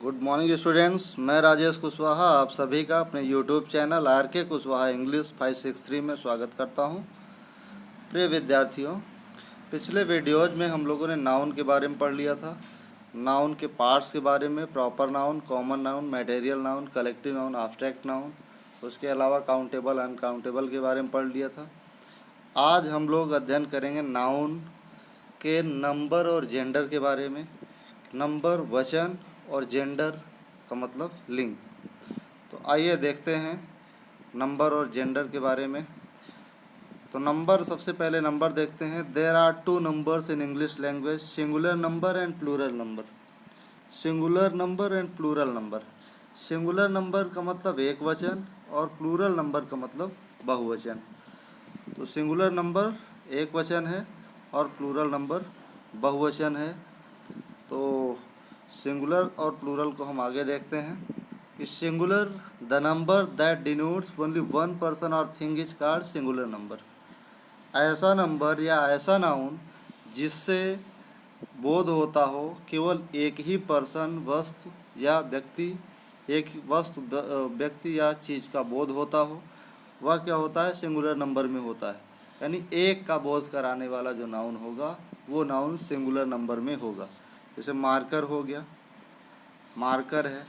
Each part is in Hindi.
गुड मॉर्निंग स्टूडेंट्स, मैं राजेश कुशवाहा आप सभी का अपने YouTube channel RK Kushwaha English 563 में स्वागत करता हूं। प्रिय विद्यार्थियों, पिछले वीडियोज में हम लोगों ने नाउन के बारे में पढ़ लिया था। नाउन के पार्ट्स के बारे में proper noun, common noun, material noun, collective noun, abstract noun, उसके अलावा काउंटेबल अनकाउंटेबल के बारे में पढ़ लिया था। आज हम लोग अध्ययन करेंगे नाउन के नंबर और जेंडर के बारे में। नंबर वचन और जेंडर का मतलब लिंग। तो आइए देखते हैं नंबर और जेंडर के बारे में। तो नंबर, सबसे पहले नंबर देखते हैं। There are two numbers in English language, singular number and plural number. Singular number and plural number. Singular number का मतलब एक वचन और प्लूरल नंबर का मतलब बहुवचन। तो सिंगुलर नंबर एक वचन है और प्लूरल नंबर बहुवचन है। तो सिंगुलर और प्लूरल को हम आगे देखते हैं कि singular, the number that denotes only one person और thing is called singular number. ऐसा नंबर या ऐसा नाउन जिससे बोध होता हो केवल एक ही पर्सन, वस्तु या व्यक्ति, एक वस्तु, व्यक्ति या चीज़ का बोध होता हो, वह क्या होता है, सिंगुलर नंबर में होता है। यानी एक का बोध कराने वाला जो नाउन होगा वो नाउन सिंगुलर नंबर में होगा। जैसे मार्कर हो गया, मार्कर है।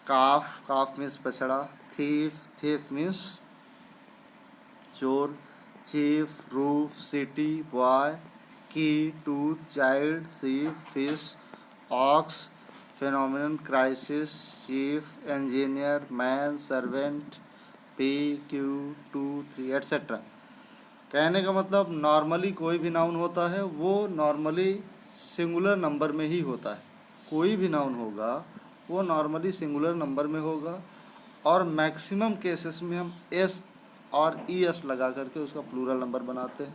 काफ, काफ मीन्स पछड़ा। थीफ, थीफ मीन्स चोर। Chief, roof, city, boy. Key, tooth, child, sheep, fish. Ox, phenomenon, crisis. Chief, engineer, man, servant. P, Q, two, three, etcetera. कहने का मतलब नॉर्मली कोई भी नाउन होता है वो नॉर्मली सिंगुलर नंबर में ही होता है। कोई भी नाउन होगा वो नॉर्मली सिंगुलर नंबर में होगा और मैक्सिमम केसेस में हम एस और ई एस लगा करके उसका प्लूरल नंबर बनाते हैं।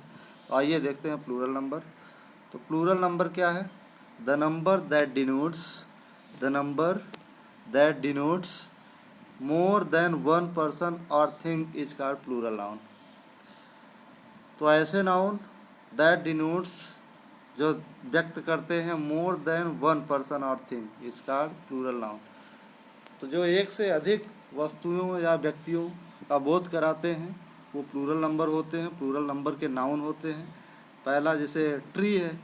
तो आइए देखते हैं प्लूरल नंबर। तो प्लूरल नंबर क्या है? The number that denotes, the number that denotes more than one person और thing is called plural noun. तो ऐसे नाउन दैट डिनोट्स, जो व्यक्त करते हैं मोर देन वन पर्सन और thing is called plural noun. तो जो एक से अधिक वस्तुओं या व्यक्तियों का बोध कराते हैं वो प्लूरल नंबर होते हैं, प्लूरल नंबर के नाउन होते हैं। पहला जैसे ट्री है,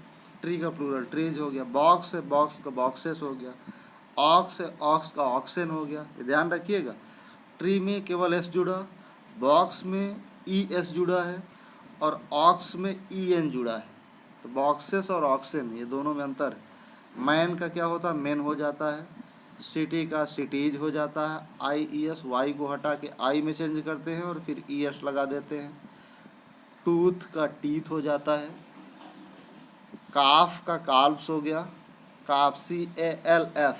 ट्री का प्लूरल ट्रीज हो गया। बॉक्स है, बॉक्स का बॉक्सेस हो गया। ऑक्स है, ऑक्स का ऑक्सेन हो गया। ये ध्यान रखिएगा, ट्री में केवल एस जुड़ा, बॉक्स में ई एस जुड़ा है और ऑक्स में ई एन जुड़ा है। तो बॉक्सेस और ऑक्सेन ये दोनों में अंतर है। मैन का क्या होता है, मेन हो जाता है। सिटी का सिटीज हो जाता है। आई ई एस, वाई को हटा के आई में चेंज करते हैं और फिर ई एस लगा देते हैं। टूथ का टीथ हो जाता है। काफ का काल्व्स हो गया, काफ CALF।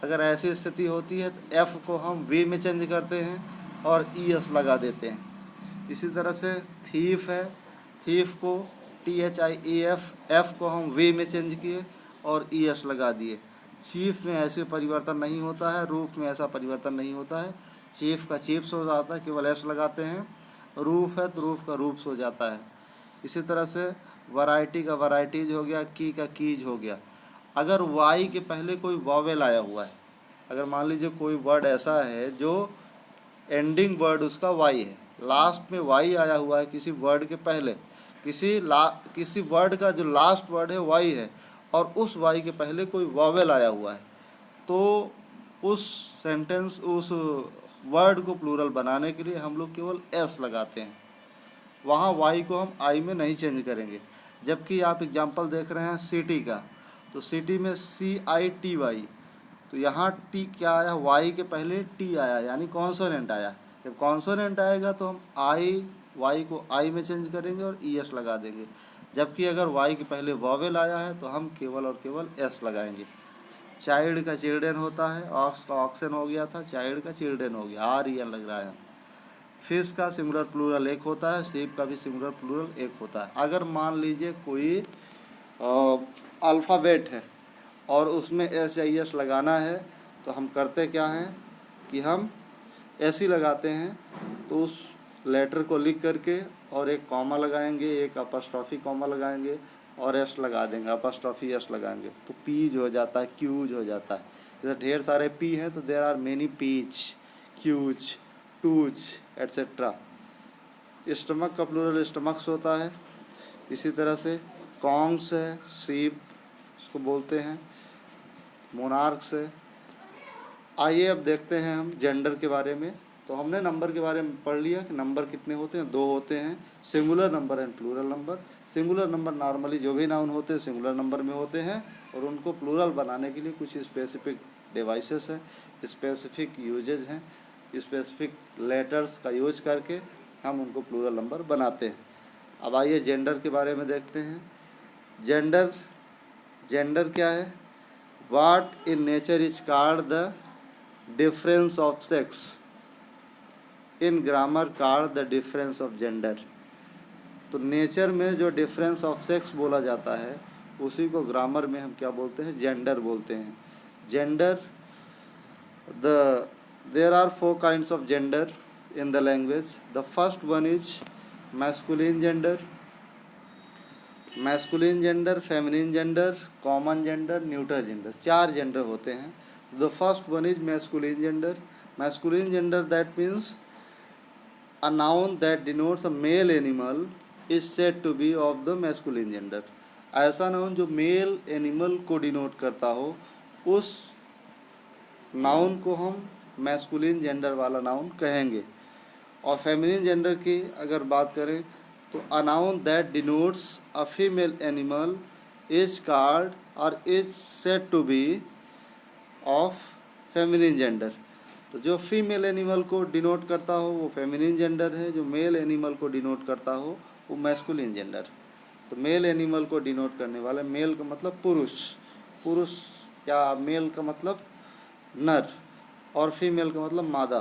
अगर ऐसी स्थिति होती है तो एफ को हम वी में चेंज करते हैं और ई एस लगा देते हैं। इसी तरह से थीफ है, थीफ को THIEF, एफ को हम वी में चेंज किए और ई एस लगा दिए। चीफ में ऐसे परिवर्तन नहीं होता है, रूफ में ऐसा परिवर्तन नहीं होता है। चीफ का चीफ्स हो जाता है, केवल एस लगाते हैं। रूफ है तो रूफ का रूप्स हो जाता है। इसी तरह से वैरायटी का वैरायटीज हो गया, की का कीज हो गया। अगर वाई के पहले कोई वॉवेल आया हुआ है, अगर मान लीजिए कोई वर्ड ऐसा है जो एंडिंग वर्ड उसका वाई है, लास्ट में वाई आया हुआ है किसी वर्ड के पहले, किसी वर्ड का जो लास्ट वर्ड है वाई है और उस वाई के पहले कोई वॉवेल आया हुआ है, तो उस सेंटेंस, उस वर्ड को प्लूरल बनाने के लिए हम लोग केवल एस लगाते हैं। वहाँ वाई को हम आई में नहीं चेंज करेंगे। जबकि आप एग्जांपल देख रहे हैं सिटी का, तो सिटी में CITY, तो यहाँ टी क्या आया, वाई के पहले टी आया यानी कॉन्सोनेंट आया। जब कॉन्सोनेंट आएगा तो हम वाई को आई में चेंज करेंगे और ई एस लगा देंगे। जबकि अगर वाई के पहले वॉवेल आया है तो हम केवल और केवल एस लगाएंगे। चाइल्ड का चिल्ड्रेन होता है, ऑक्स का ऑक्सन हो गया था, चाइल्ड का चिल्ड्रेन हो गया, REN लग रहा है। फिश का सिंगुलर प्लूरल एक होता है, सीप का भी सिंगुलर प्लूरल एक होता है। अगर मान लीजिए कोई अल्फ़ाबेट है और उसमें एस या एस लगाना है तो हम करते क्या हैं कि हम एस ही लगाते हैं। तो उस लेटर को लिख करके और एक कॉमा लगाएंगे, एक अपॉस्ट्रोफी कॉमा लगाएंगे और एस लगा देंगे, अपॉस्ट्रोफी एस लगाएंगे तो पीज हो जाता है, क्यूज हो जाता है। जैसे ढेर सारे पी हैं तो there are many P's, Q's, two's etcetera. Stomach का प्लूरल स्टमक्स होता है। इसी तरह से कॉन्ग्स है, सीप उसको बोलते हैं, मोनार्क्स है। आइए अब देखते हैं हम जेंडर के बारे में। तो हमने नंबर के बारे में पढ़ लिया कि नंबर कितने होते हैं, 2 होते हैं, singular number and plural number. Singular number normally जो भी नाउन होते हैं सिंगुलर नंबर में होते हैं, और उनको प्लूरल बनाने के लिए कुछ स्पेसिफिक डिवाइसेस हैं, स्पेसिफिक यूजेज हैं, स्पेसिफिक लेटर्स का यूज करके हम उनको प्लूरल नंबर बनाते हैं। अब आइए जेंडर के बारे में देखते हैं। जेंडर, जेंडर क्या है? What in nature is called the difference of sex, in grammar called the difference of gender. तो नेचर में जो डिफरेंस ऑफ सेक्स बोला जाता है उसी को ग्रामर में हम क्या बोलते हैं? जेंडर बोलते हैं। Gender, there are 4 kinds of gender in the language. The first one is masculine gender, feminine gender, common gender, neutral gender। 4 gender होते हैं। The first one is masculine gender. Masculine gender, that means a noun that denotes a male animal is said to be of the masculine gender। ऐसा नाउन जो मेल एनिमल को डिनोट करता हो उस नाउन को हम मैस्कुलिन जेंडर वाला नाउन कहेंगे। और फेमिनिन जेंडर की अगर बात करें तो a noun that denotes a female animal is called और is said to be of feminine gender. तो जो फीमेल एनिमल को डिनोट करता हो वो फेमिनिन जेंडर है, जो मेल एनिमल को डिनोट करता हो वो मैस्कुलिन जेंडर। तो मेल एनिमल को डिनोट करने वाला, मेल का मतलब पुरुष, पुरुष या मेल का मतलब नर, और फीमेल का मतलब मादा।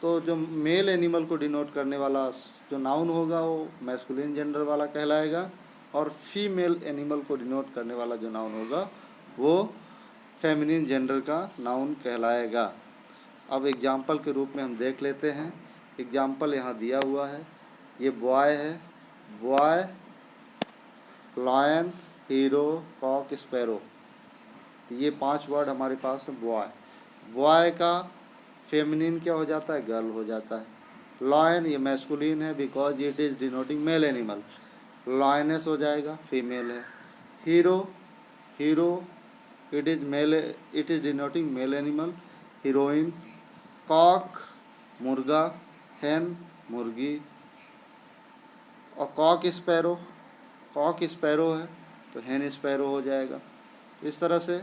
तो जो मेल एनिमल को डिनोट करने वाला जो नाउन होगा वो मैस्कुलिन जेंडर वाला कहलाएगा, और फीमेल एनिमल को डिनोट करने वाला जो नाउन होगा वो फेमिनिन जेंडर का नाउन कहलाएगा। अब एग्जाम्पल के रूप में हम देख लेते हैं। एग्जाम्पल यहाँ दिया हुआ है, ये बॉय है, boy, lion, hero, cock, sparrow. ये 5 वर्ड हमारे पास है। बॉय, बॉय का फेमिनिन क्या हो जाता है? गर्ल हो जाता है। लायन ये मैस्कुलिन है because it is denoting male animal, lioness हो जाएगा, फीमेल है। Hero, hero it is male, it is denoting male animal, heroine. Cock मुर्गा, हैन मुर्गी। और कॉक स्पैरो, कॉक स्पैरो है तो हैन स्पैरो हो जाएगा। इस तरह से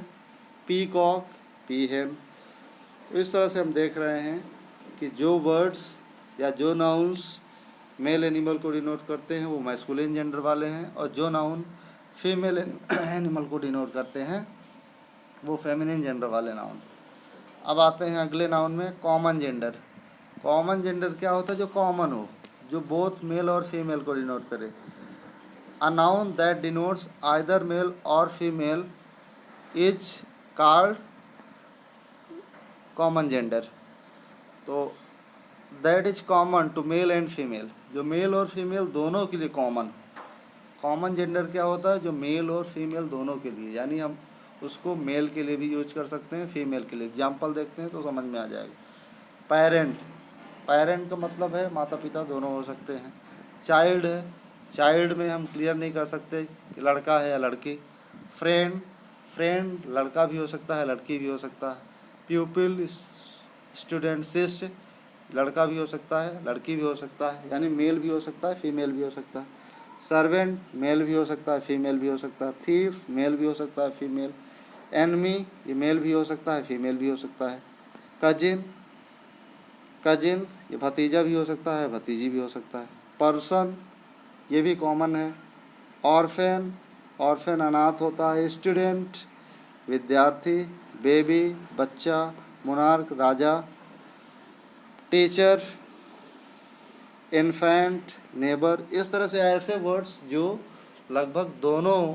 पी कॉक, पी हैन। इस तरह से हम देख रहे हैं कि जो वर्ड्स या जो नाउन्स मेल एनिमल को डिनोट करते हैं वो मैस्कुलिन जेंडर वाले हैं, और जो नाउन फीमेल एनिमल को डिनोट करते हैं वो फेमिनिन जेंडर वाले नाउन। अब आते हैं अगले नाउन में, कॉमन जेंडर। कॉमन जेंडर क्या होता है? जो कॉमन हो, जो बोथ मेल और फीमेल को डिनोट करे। A noun that denotes either male और female is called common gender. तो that is common to male and female, जो मेल और फीमेल दोनों के लिए कॉमन। कॉमन जेंडर क्या होता है? जो मेल और फीमेल दोनों के लिए, यानी हम उसको मेल के लिए भी यूज कर सकते हैं, फीमेल के लिए। एग्जाम्पल देखते हैं तो समझ में आ जाएगा। पेरेंट, पेरेंट का मतलब है माता पिता दोनों हो सकते हैं। चाइल्ड है, चाइल्ड में हम क्लियर नहीं कर सकते कि लड़का है या लड़की। फ्रेंड, फ्रेंड लड़का भी हो सकता है लड़की भी हो सकता है। प्यूपिल, स्टूडेंट, शिष्य लड़का भी हो सकता है लड़की भी हो सकता है, यानी मेल भी हो सकता है फीमेल भी हो सकता है। सर्वेंट मेल भी हो सकता है फीमेल भी हो सकता है। थीफ मेल भी हो सकता है फीमेल। एनमी ये मेल भी हो सकता है फीमेल भी हो सकता है। कजिन, कजिन ये भतीजा भी हो सकता है भतीजी भी हो सकता है। पर्सन ये भी कॉमन है। ऑर्फेन, ऑर्फेन अनाथ होता है। स्टूडेंट विद्यार्थी। बेबी बच्चा। मोनार्क राजा। Teacher, infant, neighbour. इस तरह से ऐसे वर्ड्स जो लगभग दोनों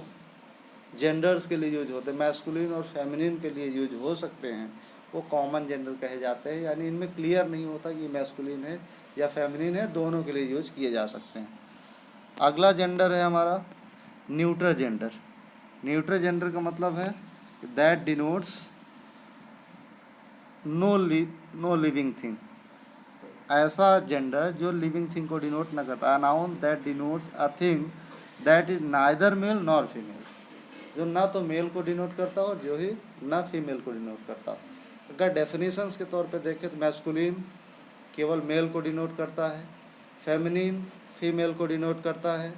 जेंडर्स के लिए यूज होते हैं, मैस्कुलिन और फेमिनिन के लिए यूज हो सकते हैं, वो कॉमन जेंडर कहे जाते हैं। यानी इनमें क्लियर नहीं होता कि मैस्कुलिन है या फेमिनिन है, दोनों के लिए यूज किए जा सकते हैं। अगला जेंडर है हमारा न्यूट्रल जेंडर। न्यूट्रल जेंडर का मतलब है that denotes no living thing, ऐसा जेंडर जो लिविंग थिंग को डिनोट न करता। Noun that denotes a thing that is neither male nor female, जो ना तो मेल को डिनोट करता हो जो ही ना फीमेल को डिनोट करता हो। अगर डेफिनेशंस के तौर पे देखें तो मैस्कुलिन केवल मेल को डिनोट करता है, फेमिनिन फीमेल को डिनोट करता है,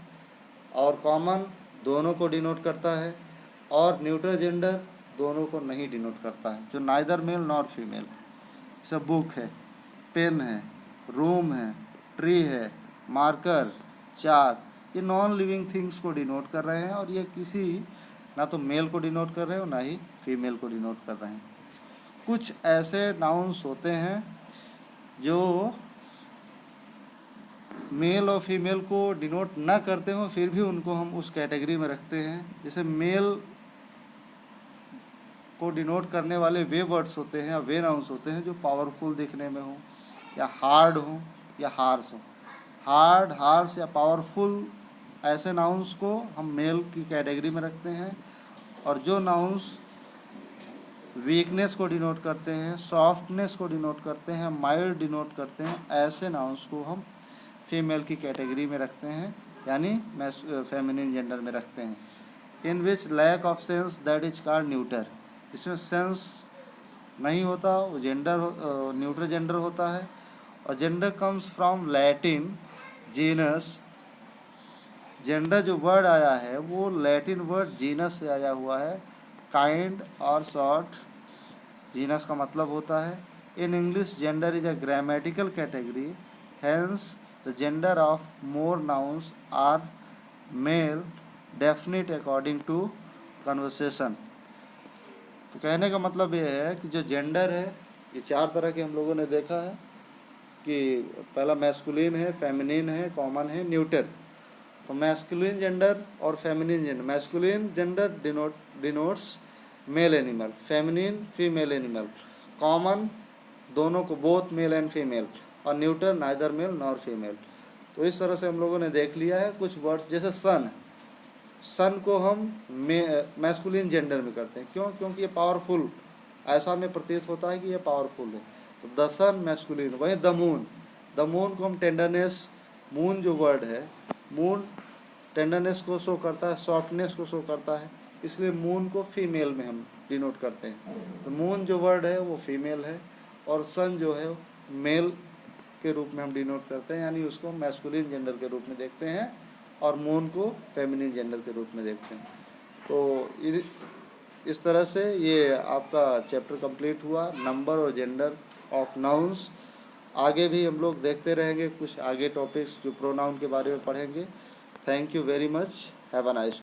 और कॉमन दोनों को डिनोट करता है, और न्यूट्रल जेंडर दोनों को नहीं डिनोट करता है, जो नाइदर मेल नॉर फीमेल। सब बुक है, पेन है, रूम है, ट्री है, मार्कर, चाक, ये नॉन लिविंग थिंग्स को डिनोट कर रहे हैं, और ये किसी ना तो मेल को डिनोट कर रहे हैं और ना ही फीमेल को डिनोट कर रहे हैं। कुछ ऐसे नाउन्स होते हैं जो मेल और फीमेल को डिनोट ना करते हों, फिर भी उनको हम उस कैटेगरी में रखते हैं। जैसे मेल को डिनोट करने वाले वे वर्ड्स होते हैं या वे नाउन्स होते हैं जो पावरफुल दिखने में हों, या हार्ड हों, या हार्श हों। हार्ड, हार्श या पावरफुल ऐसे नाउन्स को हम मेल की कैटेगरी में रखते हैं, और जो नाउन्स वीकनेस को डिनोट करते हैं, सॉफ्टनेस को डिनोट करते हैं, माइल्ड डिनोट करते हैं, ऐसे नाउन्स को हम फीमेल की कैटेगरी में रखते हैं, यानी फेमिनिन जेंडर में रखते हैं। In which lack of sense that is called neuter, इसमें सेंस नहीं होता, वो जेंडर न्यूट्रल जेंडर होता है। और gender comes from Latin genus, gender जो वर्ड आया है वो लैटिन वर्ड जीनस से आया हुआ है, काइंड और सॉर्ट, जीनस का मतलब होता है। In English gender is a grammatical category, hence the gender of more nouns are male definite according to conversation. तो कहने का मतलब ये है कि जो जेंडर है ये चार तरह के हम लोगों ने देखा है, कि पहला मैस्कुलिन है, फेमिनिन है, कॉमन है, न्यूटर। तो मैस्कुलिन जेंडर और feminine gender, masculine gender denotes male animal, feminine female animal, common दोनों को बोथ मेल एंड फीमेल, और neuter neither male nor female. तो इस तरह से हम लोगों ने देख लिया है कुछ वर्ड्स। जैसे सन, सन को हम मैस्कुलिन जेंडर में करते हैं, क्यों? क्योंकि ये पावरफुल, ऐसा हमें प्रतीत होता है कि ये पावरफुल है, तो द सन मैस्कुलिन। वहीं द मून, द मून को हम टेंडरनेस, मून जो वर्ड है, मून टेंडरनेस को शो करता है, सॉफ्टनेस को शो करता है, इसलिए मून को फीमेल में हम डिनोट करते हैं। तो मून जो वर्ड है वो फीमेल है, और सन जो है मेल के रूप में हम डिनोट करते हैं, यानी उसको मैस्कुलिन जेंडर के रूप में देखते हैं, और मून को फेमिनिन जेंडर के रूप में देखते हैं। तो इस तरह से ये आपका चैप्टर कंप्लीट हुआ, नंबर और जेंडर ऑफ नाउन्स। आगे भी हम लोग देखते रहेंगे कुछ आगे टॉपिक्स जो प्रोनाउन के बारे में पढ़ेंगे। Thank you very much, have a nice